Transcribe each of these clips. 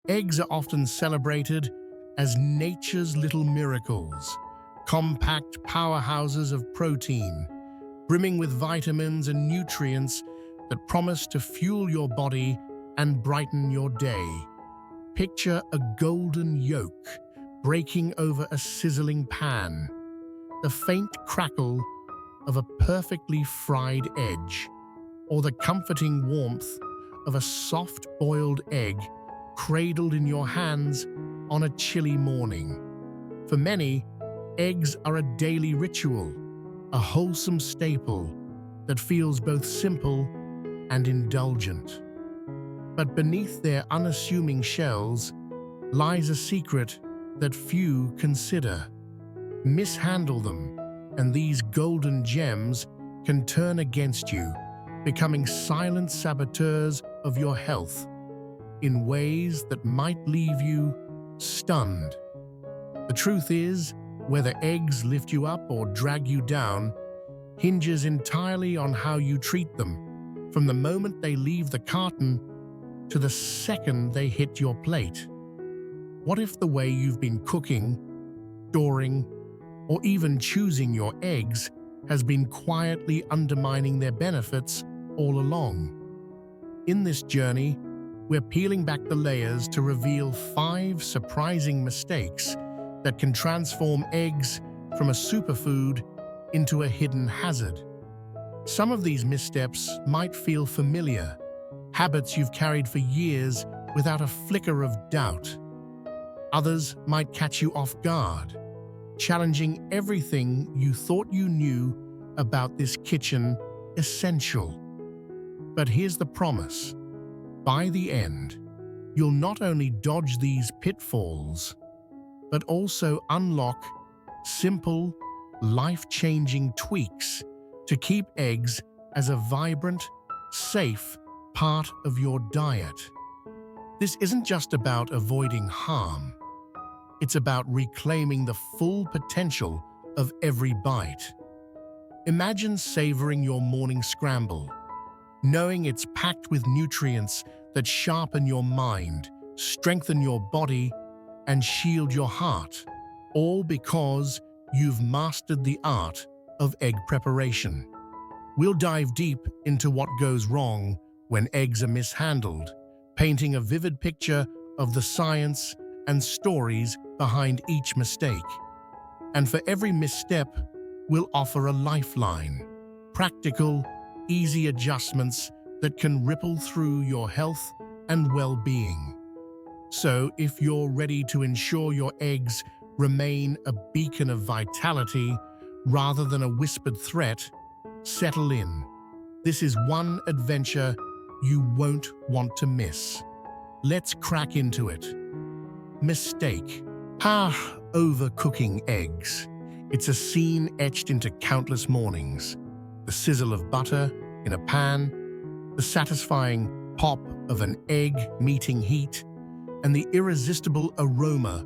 Eggs are often celebrated as nature's little miracles, compact powerhouses of protein, brimming with vitamins and nutrients that promise to fuel your body and brighten your day. Picture a golden yolk breaking over a sizzling pan, the faint crackle of a perfectly fried edge, or the comforting warmth of a soft-boiled egg cradled in your hands on a chilly morning. For many, eggs are a daily ritual, a wholesome staple that feels both simple and indulgent. But beneath their unassuming shells lies a secret that few consider. Mishandle them, and these golden gems can turn against you, becoming silent saboteurs of your health in ways that might leave you stunned. The truth is, whether eggs lift you up or drag you down hinges entirely on how you treat them, from the moment they leave the carton to the second they hit your plate. What if the way you've been cooking, storing, or even choosing your eggs has been quietly undermining their benefits all along? In this journey, we're peeling back the layers to reveal 5 surprising mistakes that can transform eggs from a superfood into a hidden hazard. Some of these missteps might feel familiar, habits you've carried for years without a flicker of doubt. Others might catch you off guard, challenging everything you thought you knew about this kitchen essential. But here's the promise. By the end, you'll not only dodge these pitfalls, but also unlock simple, life-changing tweaks to keep eggs as a vibrant, safe part of your diet. This isn't just about avoiding harm. It's about reclaiming the full potential of every bite. Imagine savoring your morning scramble, knowing it's packed with nutrients that sharpen your mind, strengthen your body, and shield your heart, all because you've mastered the art of egg preparation. We'll dive deep into what goes wrong when eggs are mishandled, painting a vivid picture of the science and stories behind each mistake. And for every misstep, we'll offer a lifeline, practical, easy adjustments that can ripple through your health and well-being. So if you're ready to ensure your eggs remain a beacon of vitality rather than a whispered threat, settle in. This is one adventure you won't want to miss. Let's crack into it. Mistake. Overcooking eggs. It's a scene etched into countless mornings. The sizzle of butter in a pan, the satisfying pop of an egg meeting heat, and the irresistible aroma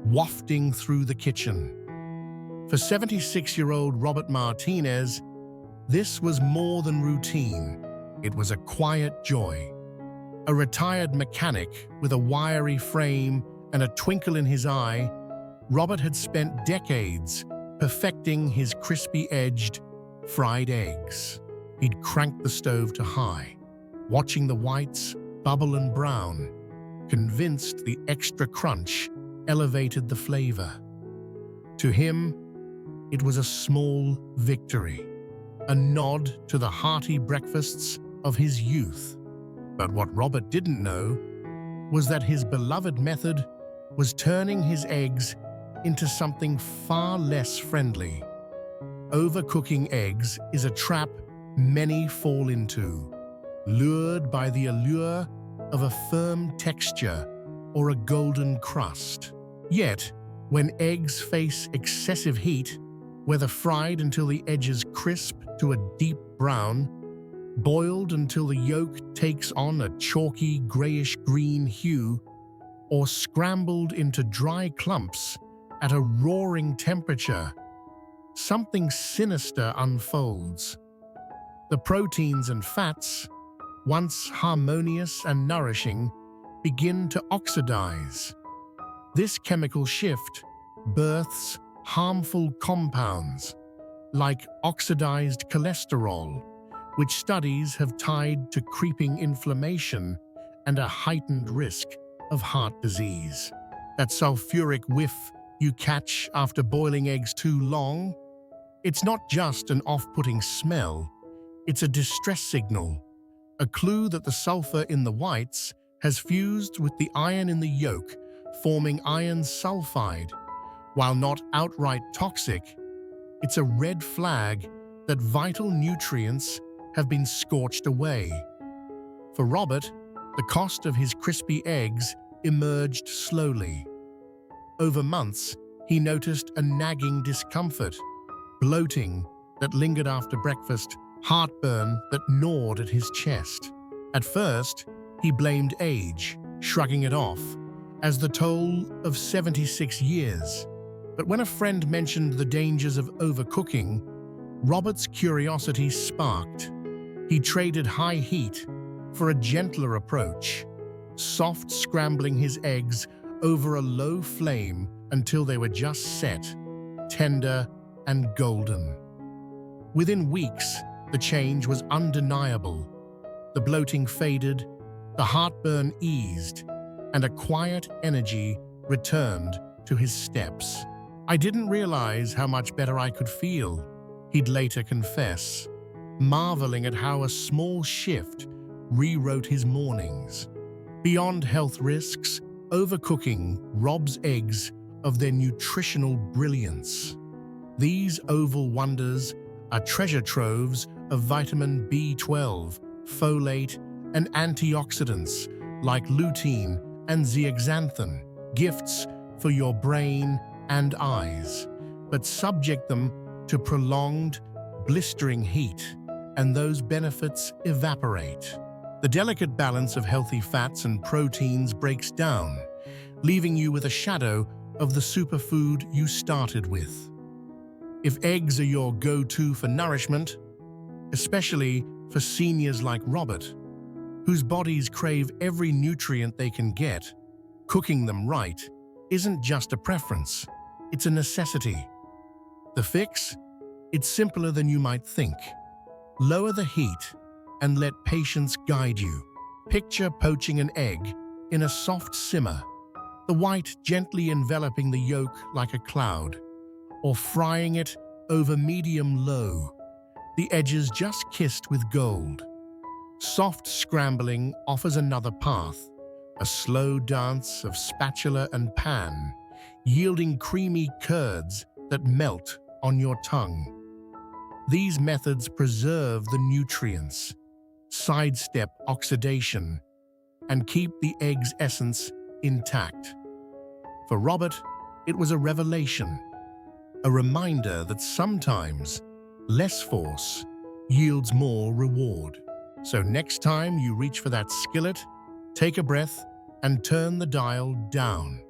wafting through the kitchen. For 76-year-old Robert Martinez, this was more than routine. It was a quiet joy. A retired mechanic with a wiry frame and a twinkle in his eye, Robert had spent decades perfecting his crispy-edged, fried eggs. He'd cranked the stove to high, watching the whites bubble and brown, convinced the extra crunch elevated the flavor. To him, it was a small victory, a nod to the hearty breakfasts of his youth. But what Robert didn't know was that his beloved method was turning his eggs into something far less friendly. Overcooking eggs is a trap many fall into, lured by the allure of a firm texture or a golden crust. Yet, when eggs face excessive heat, whether fried until the edges crisp to a deep brown, boiled until the yolk takes on a chalky grayish-green hue, or scrambled into dry clumps at a roaring temperature, something sinister unfolds. The proteins and fats, once harmonious and nourishing, begin to oxidize. This chemical shift births harmful compounds like oxidized cholesterol, which studies have tied to creeping inflammation and a heightened risk of heart disease. That sulfuric whiff you catch after boiling eggs too long? It's not just an off-putting smell, it's a distress signal, a clue that the sulfur in the whites has fused with the iron in the yolk, forming iron sulfide. While not outright toxic, it's a red flag that vital nutrients have been scorched away. For Robert, the cost of his crispy eggs emerged slowly. Over months, he noticed a nagging discomfort, bloating that lingered after breakfast, heartburn that gnawed at his chest. At first, he blamed age, shrugging it off as the toll of 76 years. But when a friend mentioned the dangers of overcooking, Robert's curiosity sparked. He traded high heat for a gentler approach, soft scrambling his eggs over a low flame until they were just set, tender and golden. Within weeks, the change was undeniable. The bloating faded, the heartburn eased, and a quiet energy returned to his steps. "I didn't realize how much better I could feel," he'd later confess, marveling at how a small shift rewrote his mornings. Beyond health risks, overcooking robs eggs of their nutritional brilliance. These oval wonders are treasure troves of vitamin B12, folate, and antioxidants like lutein and zeaxanthin, gifts for your brain and eyes. But subject them to prolonged, blistering heat, and those benefits evaporate. The delicate balance of healthy fats and proteins breaks down, leaving you with a shadow of the superfood you started with. If eggs are your go-to for nourishment, especially for seniors like Robert, whose bodies crave every nutrient they can get, cooking them right isn't just a preference, it's a necessity. The fix? It's simpler than you might think. Lower the heat and let patience guide you. Picture poaching an egg in a soft simmer, the white gently enveloping the yolk like a cloud, or frying it over medium-low, the edges just kissed with gold. Soft scrambling offers another path, a slow dance of spatula and pan, yielding creamy curds that melt on your tongue. These methods preserve the nutrients, sidestep oxidation, and keep the egg's essence intact. For Robert, it was a revelation, a reminder that sometimes less force yields more reward. So next time you reach for that skillet, take a breath and turn the dial down.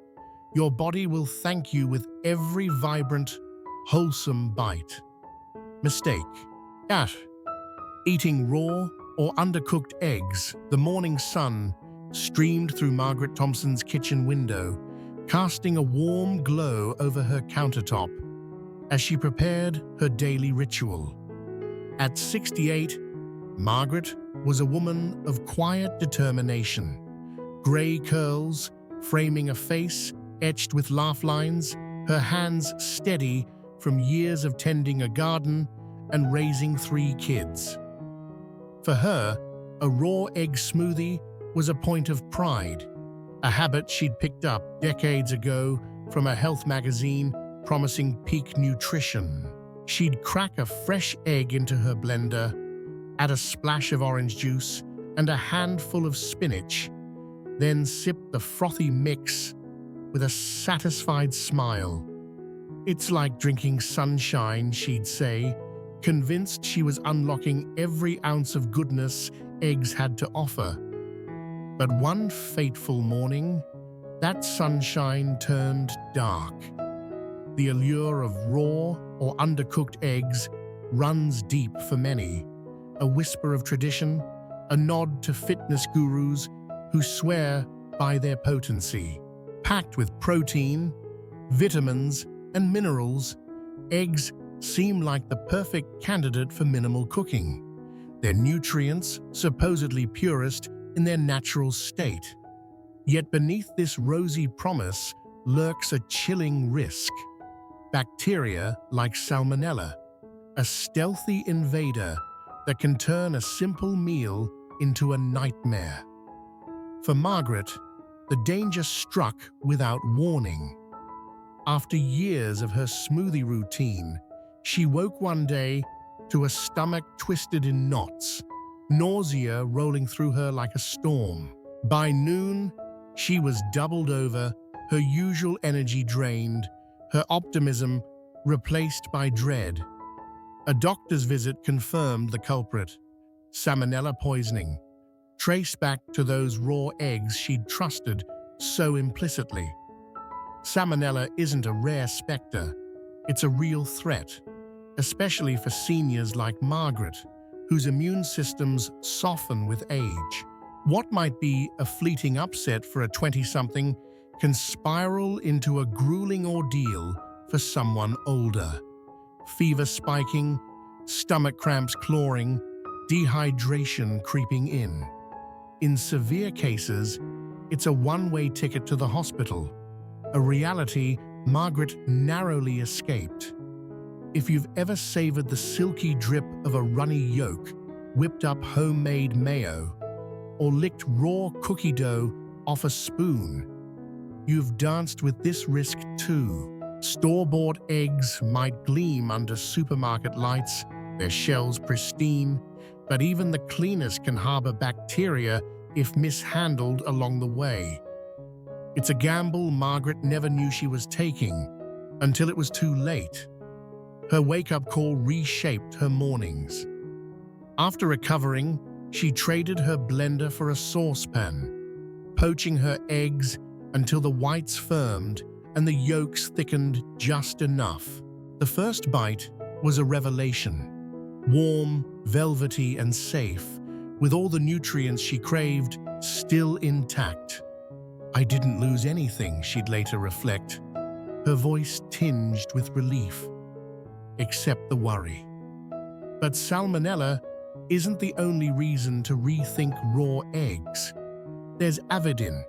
Your body will thank you with every vibrant, wholesome bite. Mistake. Eating raw or undercooked eggs. The morning sun streamed through Margaret Thompson's kitchen window, casting a warm glow over her countertop as she prepared her daily ritual. At 68, Margaret was a woman of quiet determination. Gray curls framing a face etched with laugh lines, her hands steady from years of tending a garden and raising 3 kids. For her, a raw egg smoothie was a point of pride, a habit she'd picked up decades ago from a health magazine promising peak nutrition. She'd crack a fresh egg into her blender, add a splash of orange juice and a handful of spinach, then sip the frothy mix with a satisfied smile. "It's like drinking sunshine," she'd say, convinced she was unlocking every ounce of goodness eggs had to offer. But one fateful morning, that sunshine turned dark. The allure of raw or undercooked eggs runs deep for many, a whisper of tradition, a nod to fitness gurus who swear by their potency. Packed with protein, vitamins, and minerals, eggs seem like the perfect candidate for minimal cooking. Their nutrients supposedly purest in their natural state. Yet beneath this rosy promise lurks a chilling risk. Bacteria like Salmonella, a stealthy invader that can turn a simple meal into a nightmare. For Margaret, the danger struck without warning. After years of her smoothie routine, she woke one day to a stomach twisted in knots, nausea rolling through her like a storm. By noon, she was doubled over, her usual energy drained, her optimism replaced by dread. A doctor's visit confirmed the culprit: Salmonella poisoning, traced back to those raw eggs she'd trusted so implicitly. Salmonella isn't a rare specter, it's a real threat, especially for seniors like Margaret, whose immune systems soften with age. What might be a fleeting upset for a 20-something can spiral into a grueling ordeal for someone older. Fever spiking, stomach cramps clawing, dehydration creeping in. In severe cases, it's a one-way ticket to the hospital, a reality Margaret narrowly escaped. If you've ever savored the silky drip of a runny yolk, whipped up homemade mayo, or licked raw cookie dough off a spoon, you've danced with this risk too. Store-bought eggs might gleam under supermarket lights, their shells pristine, but even the cleanest can harbor bacteria if mishandled along the way. It's a gamble Margaret never knew she was taking until it was too late. Her wake-up call reshaped her mornings. After recovering, she traded her blender for a saucepan, poaching her eggs until the whites firmed and the yolks thickened just enough. The first bite was a revelation. Warm, velvety, and safe, with all the nutrients she craved still intact. "I didn't lose anything," she'd later reflect, her voice tinged with relief. "Except the worry." But Salmonella isn't the only reason to rethink raw eggs. There's avidin,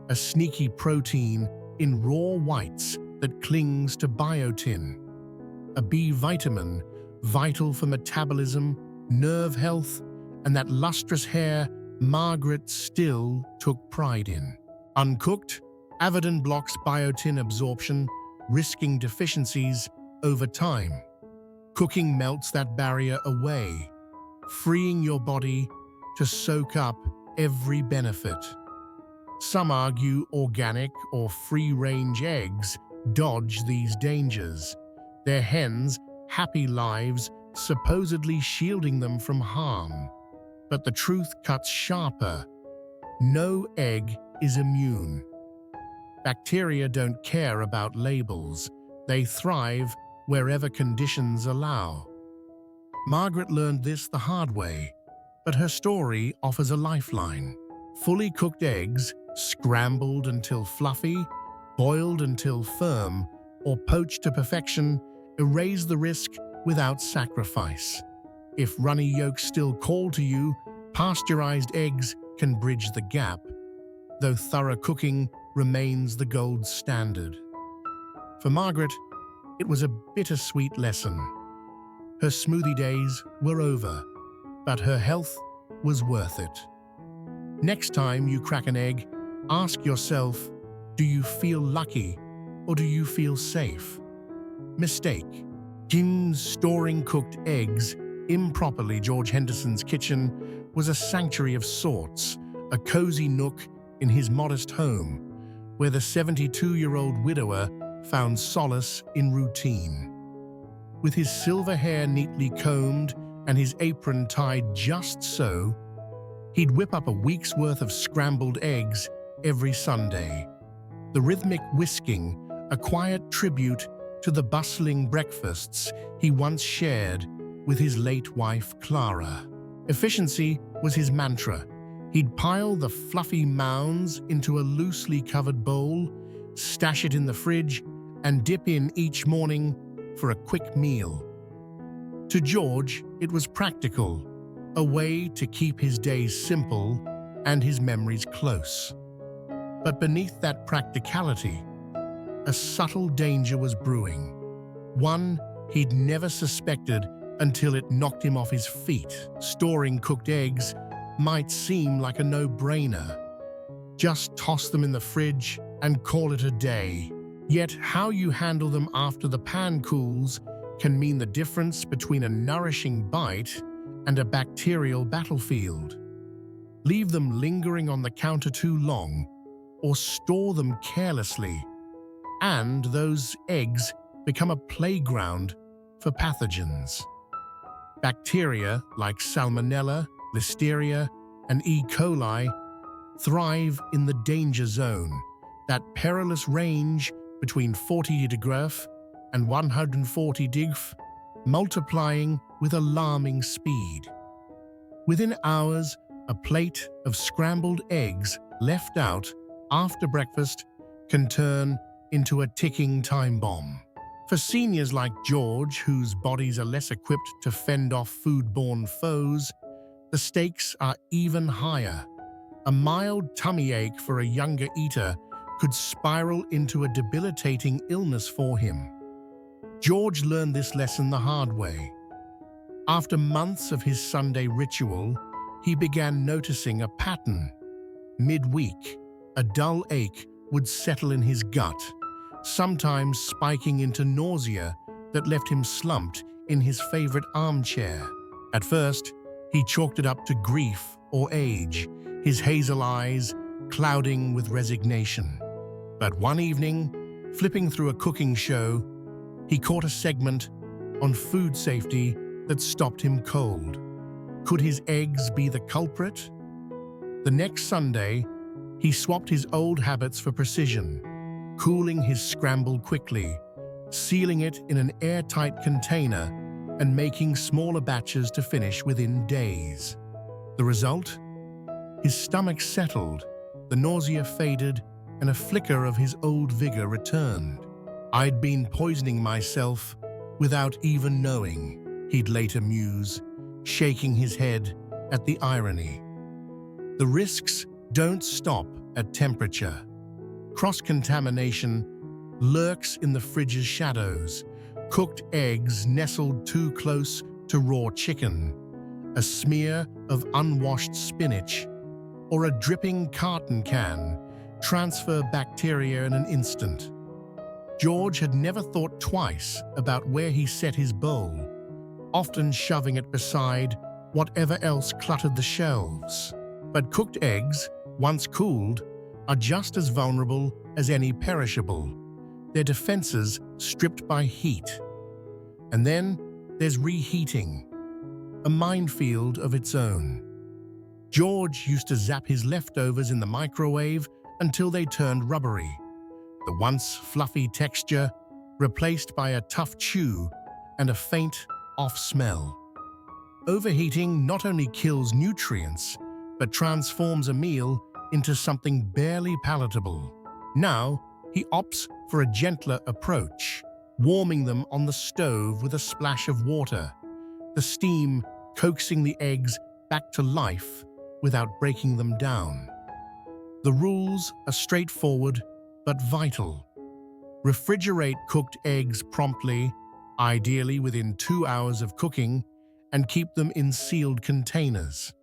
a sneaky protein in raw whites that clings to biotin, a B vitamin vital for metabolism, nerve health, and that lustrous hair Margaret still took pride in. Uncooked, avidin blocks biotin absorption, risking deficiencies over time. Cooking melts that barrier away, freeing your body to soak up every benefit. Some argue organic or free-range eggs dodge these dangers, their hens' happy lives supposedly shielding them from harm. But the truth cuts sharper. No egg is immune. Bacteria don't care about labels. They thrive wherever conditions allow. Margaret learned this the hard way, but her story offers a lifeline. Fully cooked eggs, scrambled until fluffy, boiled until firm, or poached to perfection, erase the risk without sacrifice. If runny yolks still call to you, pasteurized eggs can bridge the gap, though thorough cooking remains the gold standard. For Margaret, it was a bittersweet lesson. Her smoothie days were over, but her health was worth it. Next time you crack an egg, ask yourself, do you feel lucky or do you feel safe? Mistake. Kim's storing cooked eggs improperly. George Henderson's kitchen was a sanctuary of sorts, a cozy nook in his modest home, where the 72-year-old widower found solace in routine. With his silver hair neatly combed and his apron tied just so, he'd whip up a week's worth of scrambled eggs every Sunday. The rhythmic whisking, a quiet tribute to the bustling breakfasts he once shared with his late wife, Clara. Efficiency was his mantra. He'd pile the fluffy mounds into a loosely covered bowl, stash it in the fridge, and dip in each morning for a quick meal. To George, it was practical, a way to keep his days simple and his memories close. But beneath that practicality, a subtle danger was brewing, one he'd never suspected until it knocked him off his feet. Storing cooked eggs might seem like a no-brainer. Just toss them in the fridge and call it a day. Yet how you handle them after the pan cools can mean the difference between a nourishing bite and a bacterial battlefield. Leave them lingering on the counter too long, or store them carelessly, and those eggs become a playground for pathogens. Bacteria like Salmonella, Listeria, and E. coli thrive in the danger zone, that perilous range between 40 degrees and 140 degrees, multiplying with alarming speed. Within hours, a plate of scrambled eggs left out after breakfast can turn into a ticking time bomb. For seniors like George, whose bodies are less equipped to fend off foodborne foes, the stakes are even higher. A mild tummy ache for a younger eater could spiral into a debilitating illness for him. George learned this lesson the hard way. After months of his Sunday ritual, he began noticing a pattern. Midweek, a dull ache would settle in his gut, sometimes spiking into nausea that left him slumped in his favorite armchair. At first, he chalked it up to grief or age, his hazel eyes clouding with resignation. But one evening, flipping through a cooking show, he caught a segment on food safety that stopped him cold. Could his eggs be the culprit? The next Sunday, he swapped his old habits for precision, cooling his scramble quickly, sealing it in an airtight container, and making smaller batches to finish within days. The result? His stomach settled, the nausea faded, and a flicker of his old vigor returned. "I'd been poisoning myself without even knowing," he'd later muse, shaking his head at the irony. The risks don't stop at temperature. Cross-contamination lurks in the fridge's shadows. Cooked eggs nestled too close to raw chicken, a smear of unwashed spinach, or a dripping carton can transfer bacteria in an instant. George had never thought twice about where he set his bowl, often shoving it beside whatever else cluttered the shelves. But cooked eggs, once cooled, are just as vulnerable as any perishable, their defenses stripped by heat. And then there's reheating, a minefield of its own. George used to zap his leftovers in the microwave until they turned rubbery, the once fluffy texture replaced by a tough chew and a faint off smell. Overheating not only kills nutrients, but transforms a meal into something barely palatable. Now, he opts for a gentler approach, warming them on the stove with a splash of water, the steam coaxing the eggs back to life without breaking them down. The rules are straightforward but vital. Refrigerate cooked eggs promptly, ideally within 2 hours of cooking, and keep them in sealed containers.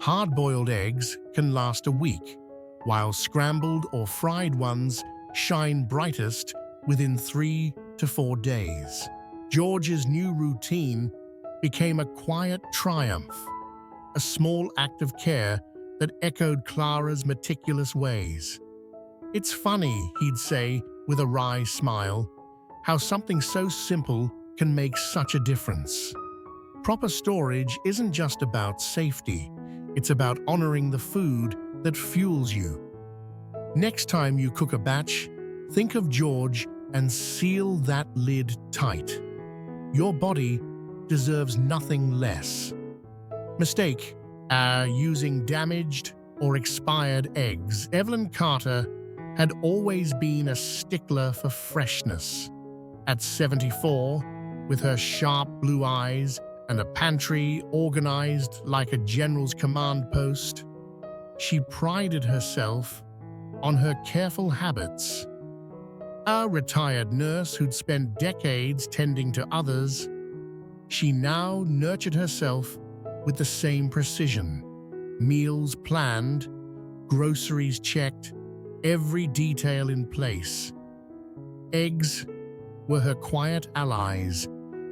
Hard-boiled eggs can last a week, while scrambled or fried ones shine brightest within 3 to 4 days. George's new routine became a quiet triumph, a small act of care that echoed Clara's meticulous ways. "It's funny," he'd say with a wry smile, "how something so simple can make such a difference." Proper storage isn't just about safety, it's about honoring the food that fuels you. Next time you cook a batch, think of George and seal that lid tight. Your body deserves nothing less. Mistake Using damaged or expired eggs, Evelyn Carter had always been a stickler for freshness. At 74, with her sharp blue eyes and a pantry organized like a general's command post, she prided herself on her careful habits. A retired nurse who'd spent decades tending to others, she now nurtured herself with the same precision. Meals planned, groceries checked, every detail in place. Eggs were her quiet allies,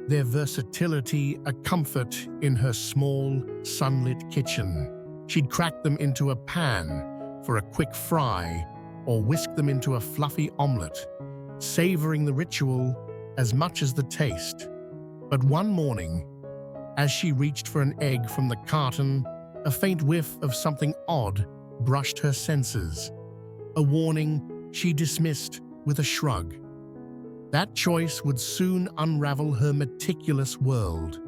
their versatility a comfort in her small, sunlit kitchen. She'd crack them into a pan for a quick fry or whisk them into a fluffy omelette, savoring the ritual as much as the taste. But one morning, as she reached for an egg from the carton, a faint whiff of something odd brushed her senses. A warning she dismissed with a shrug. That choice would soon unravel her meticulous world.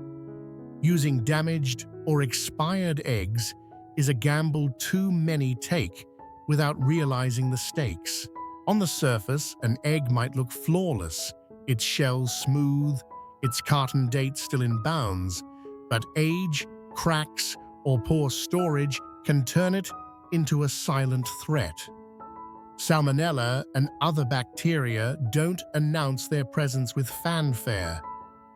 Using damaged or expired eggs is a gamble too many take without realizing the stakes. On the surface, an egg might look flawless, its shell smooth, its carton date still in bounds, but age, cracks, or poor storage can turn it into a silent threat. Salmonella and other bacteria don't announce their presence with fanfare.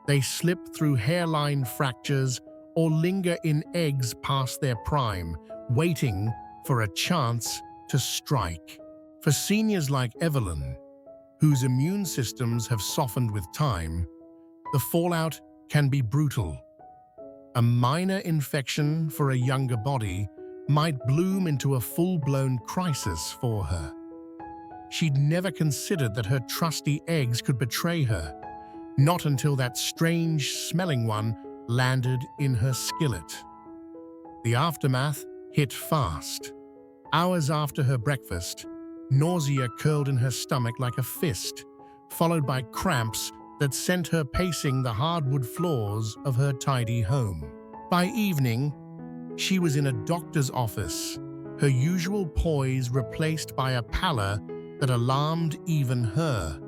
They slip through hairline fractures or linger in eggs past their prime, waiting for a chance to strike. For seniors like Evelyn, whose immune systems have softened with time, the fallout can be brutal. A minor infection for a younger body might bloom into a full-blown crisis for her. She'd never considered that her trusty eggs could betray her, not until that strange-smelling one landed in her skillet. The aftermath hit fast. Hours after her breakfast, nausea curled in her stomach like a fist, followed by cramps that sent her pacing the hardwood floors of her tidy home. By evening, she was in a doctor's office, her usual poise replaced by a pallor that alarmed even her.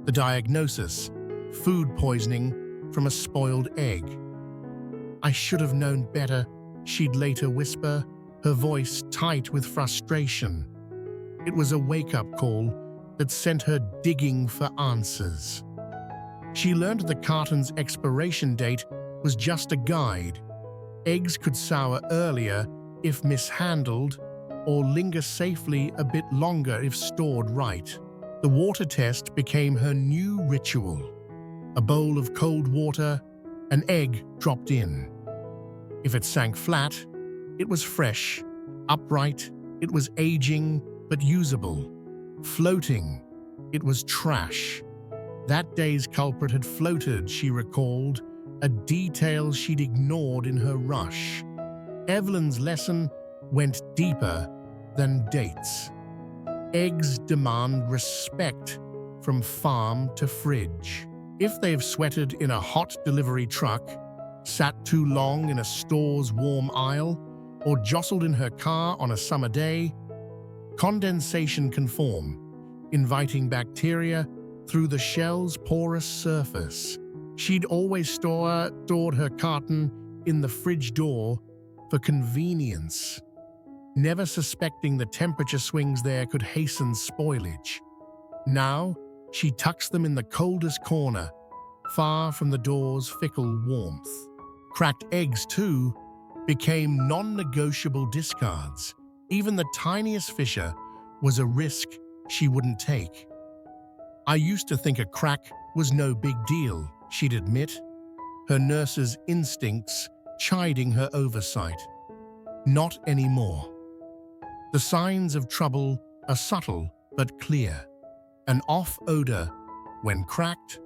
The diagnosis: food poisoning from a spoiled egg. "I should have known better," she'd later whisper, her voice tight with frustration. It was a wake-up call that sent her digging for answers. She learned the carton's expiration date was just a guide. Eggs could sour earlier if mishandled, or linger safely a bit longer if stored right. The water test became her new ritual. A bowl of cold water, an egg dropped in. If it sank flat, it was fresh. Upright, it was aging but usable. Floating, it was trash. That day's culprit had floated, she recalled, a detail she'd ignored in her rush. Evelyn's lesson went deeper than dates. Eggs demand respect from farm to fridge. If they've sweated in a hot delivery truck, sat too long in a store's warm aisle, or jostled in her car on a summer day, condensation can form, inviting bacteria through the shell's porous surface. She'd always stored her carton in the fridge door for convenience, never suspecting the temperature swings there could hasten spoilage. Now, she tucks them in the coldest corner, far from the door's fickle warmth. Cracked eggs, too, became non-negotiable discards. Even the tiniest fissure was a risk she wouldn't take. "I used to think a crack was no big deal," she'd admit, her nurse's instincts chiding her oversight. "Not anymore. The signs of trouble are subtle but clear. An off odor when cracked,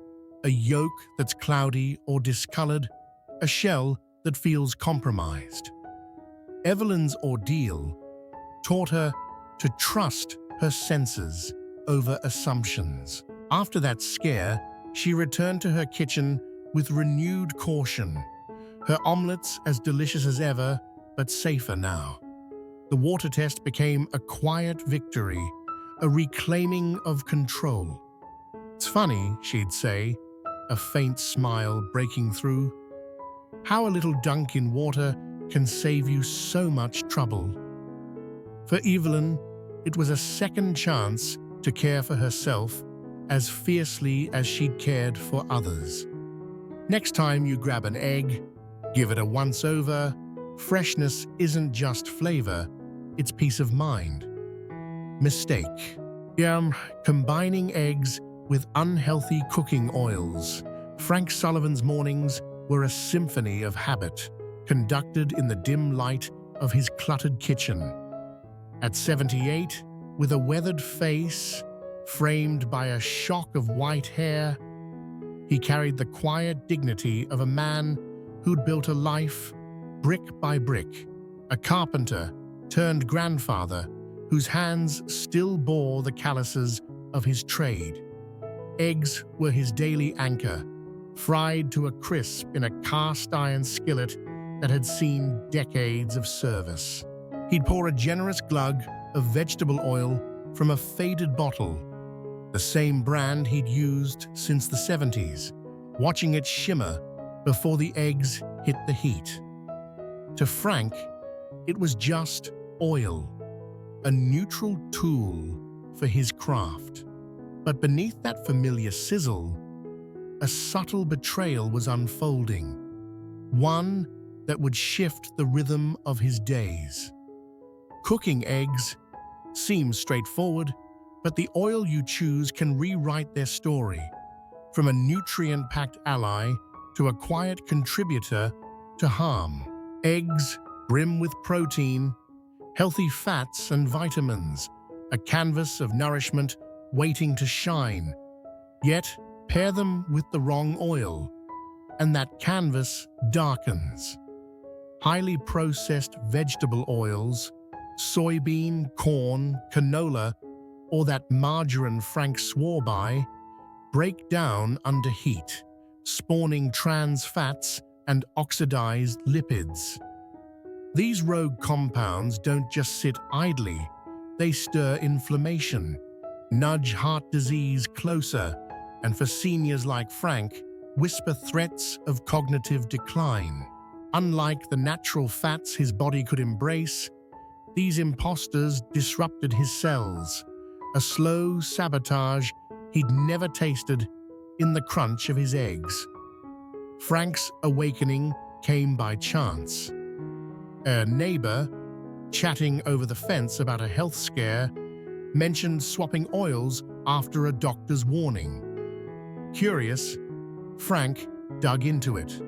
a yolk that's cloudy or discolored, a shell that feels compromised." Evelyn's ordeal taught her to trust her senses over assumptions. After that scare, she returned to her kitchen with renewed caution. Her omelets as delicious as ever, but safer now. The water test became a quiet victory, a reclaiming of control. "It's funny," she'd say, a faint smile breaking through, "how a little dunk in water can save you so much trouble." For Evelyn, it was a second chance to care for herself as fiercely as she'd cared for others. Next time you grab an egg, give it a once-over. Freshness isn't just flavor, it's peace of mind. Mistake. Combining eggs with unhealthy cooking oils. Frank Sullivan's mornings were a symphony of habit, conducted in the dim light of his cluttered kitchen. At 78, with a weathered face framed by a shock of white hair, he carried the quiet dignity of a man who'd built a life brick by brick, a carpenter turned grandfather whose hands still bore the calluses of his trade. Eggs were his daily anchor, fried to a crisp in a cast-iron skillet that had seen decades of service. He'd pour a generous glug of vegetable oil from a faded bottle, the same brand he'd used since the 70s, watching it shimmer before the eggs hit the heat. To Frank, it was just oil, a neutral tool for his craft. But beneath that familiar sizzle, a subtle betrayal was unfolding, one that would shift the rhythm of his days. Cooking eggs seems straightforward, but the oil you choose can rewrite their story, from a nutrient-packed ally to a quiet contributor to harm. Eggs brim with protein, healthy fats and vitamins, a canvas of nourishment waiting to shine. Yet, pair them with the wrong oil, and that canvas darkens. Highly processed vegetable oils, soybean, corn, canola, or that margarine Frank swore by, break down under heat, spawning trans fats and oxidized lipids. These rogue compounds don't just sit idly, they stir inflammation, nudge heart disease closer, and for seniors like Frank, whisper threats of cognitive decline. Unlike the natural fats his body could embrace, these imposters disrupted his cells, a slow sabotage he'd never tasted in the crunch of his eggs. Frank's awakening came by chance. A neighbor, chatting over the fence about a health scare, mentioned swapping oils after a doctor's warning. Curious, Frank dug into it.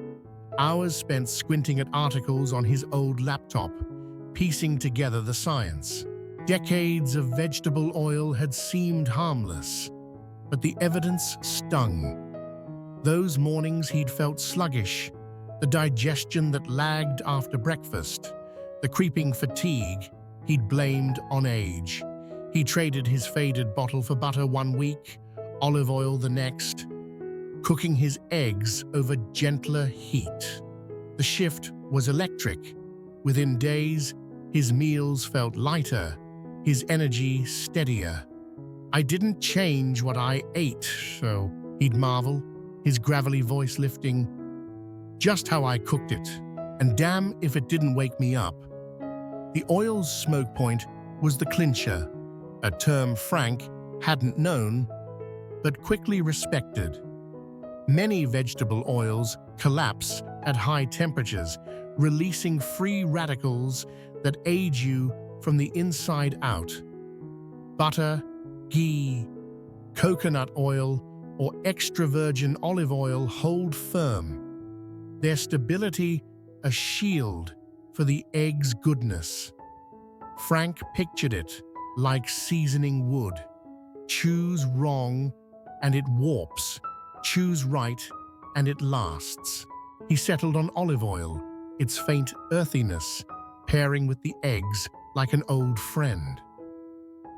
Hours spent squinting at articles on his old laptop, piecing together the science. Decades of vegetable oil had seemed harmless, but the evidence stung. Those mornings he'd felt sluggish, the digestion that lagged after breakfast, the creeping fatigue he'd blamed on age. He traded his faded bottle for butter one week, olive oil the next, cooking his eggs over gentler heat. The shift was electric. Within days, his meals felt lighter, his energy steadier. "I didn't change what I ate, so," he'd marvel, his gravelly voice lifting. "Just how I cooked it, and damn if it didn't wake me up." The oil's smoke point was the clincher, a term Frank hadn't known, but quickly respected. Many vegetable oils collapse at high temperatures, releasing free radicals that age you from the inside out. Butter, ghee, coconut oil, or extra virgin olive oil hold firm, their stability a shield for the egg's goodness. Frank pictured it like seasoning wood. Choose wrong and it warps. Choose right and it lasts. He settled on olive oil, its faint earthiness, pairing with the eggs like an old friend.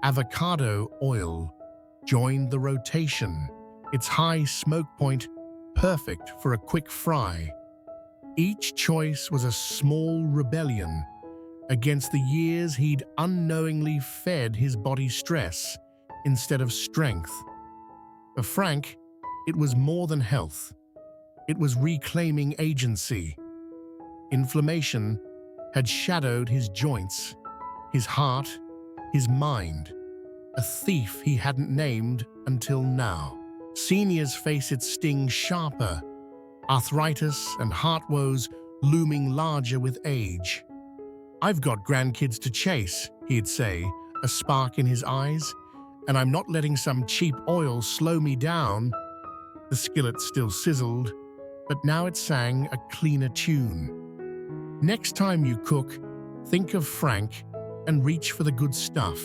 Avocado oil joined the rotation, its high smoke point perfect for a quick fry. Each choice was a small rebellion, against the years he'd unknowingly fed his body stress instead of strength. For Frank, it was more than health. It was reclaiming agency. Inflammation had shadowed his joints, his heart, his mind, a thief he hadn't named until now. Seniors face its sting sharper, arthritis and heart woes looming larger with age. "I've got grandkids to chase," he'd say, a spark in his eyes, "and I'm not letting some cheap oil slow me down." The skillet still sizzled, but now it sang a cleaner tune. Next time you cook, think of Frank and reach for the good stuff.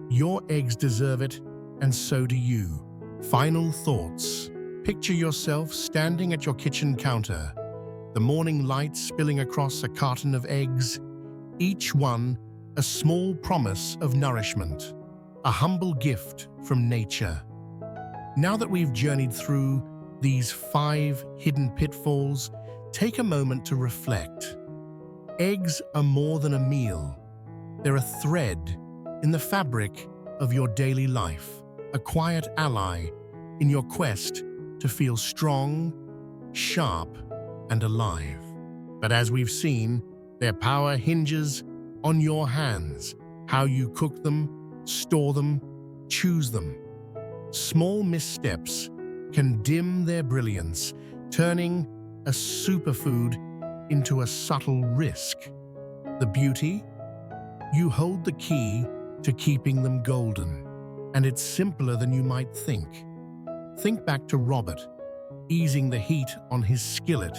Your eggs deserve it, and so do you. Final thoughts. Picture yourself standing at your kitchen counter, the morning light spilling across a carton of eggs, each one a small promise of nourishment, a humble gift from nature. Now that we've journeyed through these 5 hidden pitfalls, take a moment to reflect. Eggs are more than a meal. They're a thread in the fabric of your daily life, a quiet ally in your quest to feel strong, sharp, and alive. But as we've seen, their power hinges on your hands, how you cook them, store them, choose them. Small missteps can dim their brilliance, turning a superfood into a subtle risk. The beauty? You hold the key to keeping them golden, and it's simpler than you might think. Think back to Robert, easing the heat on his skillet,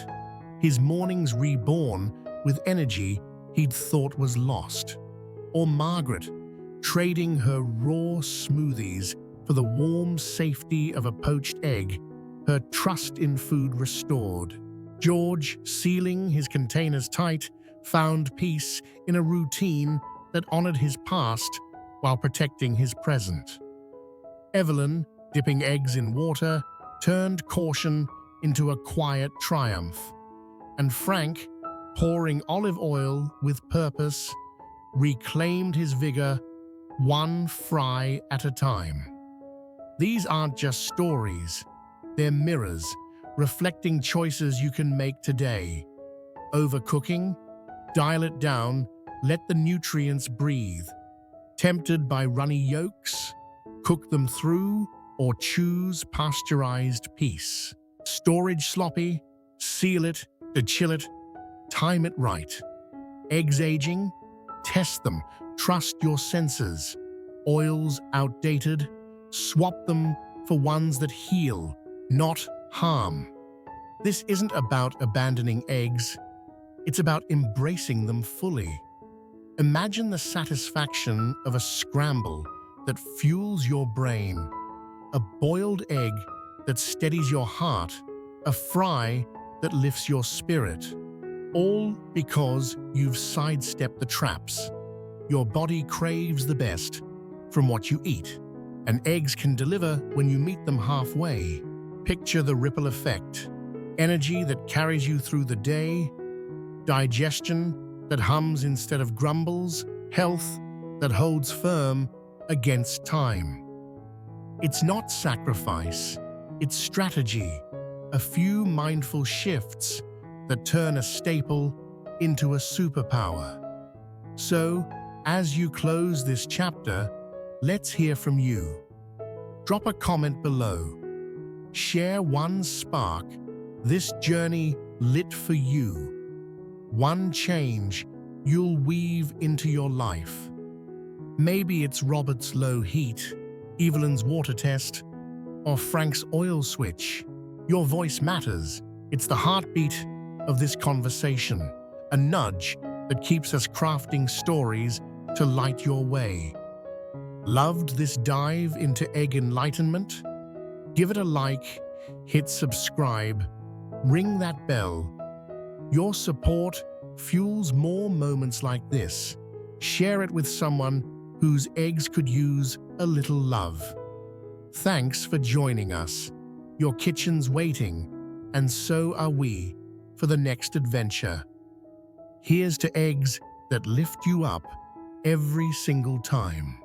his mornings reborn with energy he'd thought was lost. Or Margaret, trading her raw smoothies for the warm safety of a poached egg, her trust in food restored. George, sealing his containers tight, found peace in a routine that honored his past while protecting his present. Evelyn, dipping eggs in water, turned caution into a quiet triumph. And Frank, pouring olive oil with purpose, reclaimed his vigor one fry at a time. These aren't just stories, they're mirrors, reflecting choices you can make today. Overcooking? Dial it down, let the nutrients breathe. Tempted by runny yolks? Cook them through or choose pasteurized peace. Storage sloppy? Seal it, chill it, time it right. Eggs aging? Test them, trust your senses. Oils outdated? Swap them for ones that heal, not harm. This isn't about abandoning eggs, it's about embracing them fully. Imagine the satisfaction of a scramble that fuels your brain, a boiled egg that steadies your heart, a fry that lifts your spirit, all because you've sidestepped the traps. Your body craves the best from what you eat, and eggs can deliver when you meet them halfway. Picture the ripple effect, energy that carries you through the day, digestion that hums instead of grumbles, health that holds firm against time. It's not sacrifice, it's strategy, a few mindful shifts that turn a staple into a superpower. So, as you close this chapter, let's hear from you. Drop a comment below. Share one spark this journey lit for you. One change you'll weave into your life. Maybe it's Robert's low heat, Evelyn's water test, or Frank's oil switch. Your voice matters. It's the heartbeat of this conversation, a nudge that keeps us crafting stories to light your way. Loved this dive into egg enlightenment? Give it a like, hit subscribe, ring that bell. Your support fuels more moments like this. Share it with someone whose eggs could use a little love. Thanks for joining us. Your kitchen's waiting, and so are we, for the next adventure. Here's to eggs that lift you up every single time.